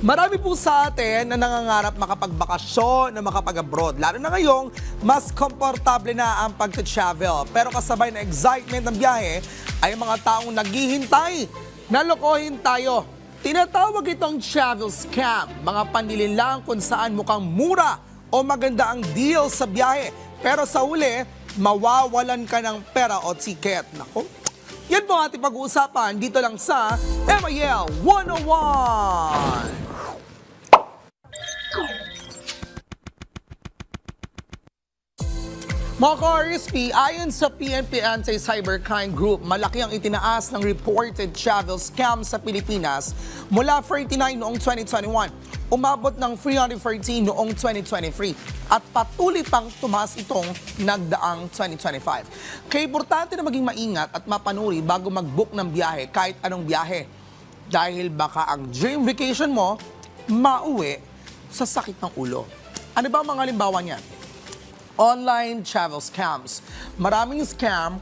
Marami po sa atin na nangangarap makapagbakasyon, na makapag-abroad. Lalo na ngayong mas komportable na ang pag-travel. Pero kasabay na excitement ng biyahe ay mga taong naghihintay. Nalokohin tayo. Tinatawag itong travel scam. Mga panlilin lang kung saan mukhang mura o maganda ang deal sa biyahe. Pero sa huli, mawawalan ka ng pera o ticket. Nako, yan po ating pag-uusapan dito lang sa MIL 101. Mga ka-RSP, ayon sa PNP Anti-Cybercrime Group, malaki ang itinaas ng reported travel scam sa Pilipinas mula 49 noong 2021, umabot ng 313 noong 2023 at patuloy pang tumaas itong nagdaang 2025. Kaya importante na maging maingat at mapanuri bago mag-book ng biyahe kahit anong biyahe. Dahil baka ang dream vacation mo, mauwi sa sakit ng ulo. Ano ba ang mga halimbawa niyan? Online travel scams. Maraming scam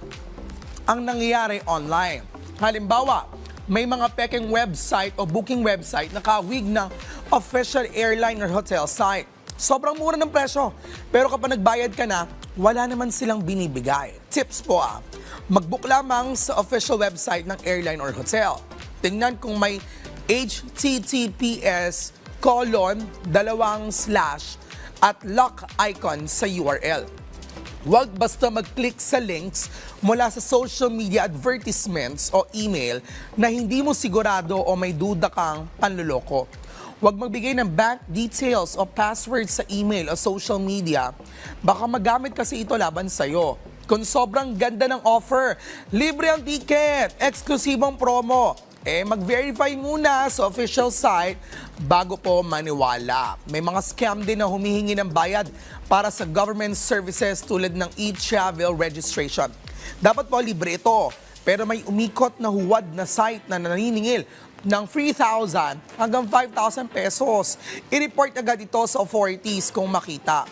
ang nangyayari online. Halimbawa, may mga pekeng website o booking website na kawig ng official airline or hotel site. Sobrang mura ng presyo. Pero kapag nagbayad ka na, wala naman silang binibigay. Tips po mag-book lamang sa official website ng airline or hotel. Tingnan kung may https:// at lock icon sa URL. Huwag basta mag-click sa links mula sa social media advertisements o email na hindi mo sigurado o may duda kang panloloko. Huwag magbigay ng bank details o password sa email o social media. Baka magamit kasi ito laban sa'yo. Kung sobrang ganda ng offer, libre ang ticket, eksklusibong promo, mag-verify muna sa official site bago po maniwala. May mga scam din na humihingi ng bayad para sa government services tulad ng e-travel registration. Dapat po libre ito, pero may umikot na huwad na site na naniningil ng 3,000 hanggang 5,000 pesos. I-report agad ito sa authorities kung makita.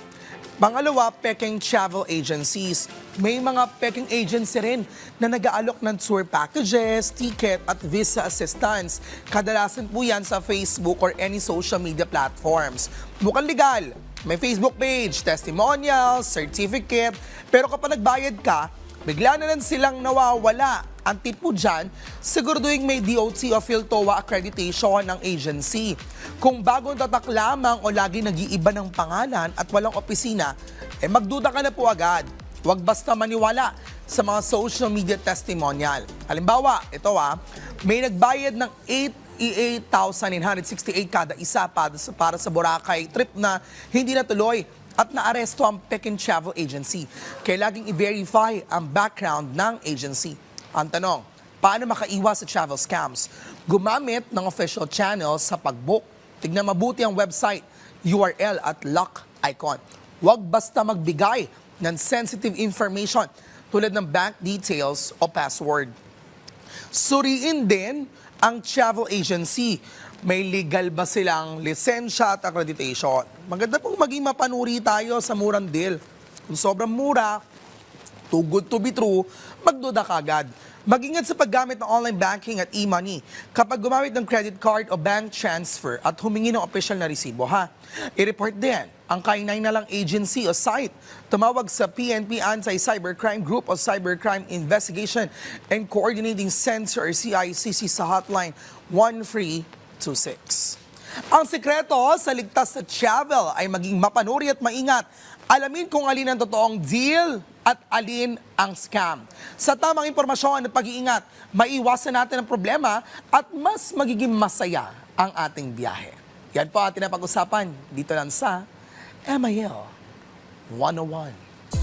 Pangalawa, peking travel agencies. May mga peking agency rin na nag-aalok ng tour packages, ticket at visa assistance. Kadalasan po yan sa Facebook or any social media platforms. Mukhang legal. May Facebook page, testimonials, certificate. Pero kapag nagbayad ka, bigla na lang silang nawawala. Ang tip po dyan, siguraduhin may DOT o PhilTOA accreditation ng agency. Kung bagong tatak lamang o lagi nag-iiba ng pangalan at walang opisina, magduda ka na po agad. Huwag basta maniwala sa mga social media testimonial. Halimbawa, ito may nagbayad ng 8,968 kada isa para sa Boracay trip na hindi natuloy at naaresto ang peking travel agency. Kaya laging i-verify ang background ng agency. Ang tanong, paano makaiwas sa travel scams? Gumamit ng official channels sa pag-book. Tignan mabuti ang website, URL at lock icon. Huwag basta magbigay ng sensitive information tulad ng bank details o password. Suriin din ang travel agency. May legal ba silang lisensya at accreditation? Maganda pong maging mapanuri tayo sa murang deal. Kung sobrang mura, too good to be true, magduda ka agad. Mag-ingat sa paggamit ng online banking at e-money kapag gumamit ng credit card o bank transfer at humingi ng official na resibo I-report din ang kainalang agency o site. Tumawag sa PNP Anti-Cybercrime Group o Cybercrime Investigation and Coordinating Center or CICC sa hotline 1326. Ang sekreto sa ligtas na travel ay maging mapanuri at maingat. Alamin kung alin ang totoong deal at alin ang scam. Sa tamang impormasyon at pag-iingat, maiwasan natin ang problema at mas magiging masaya ang ating biyahe. Yan po ating napag-usapan dito lang sa MIL 101.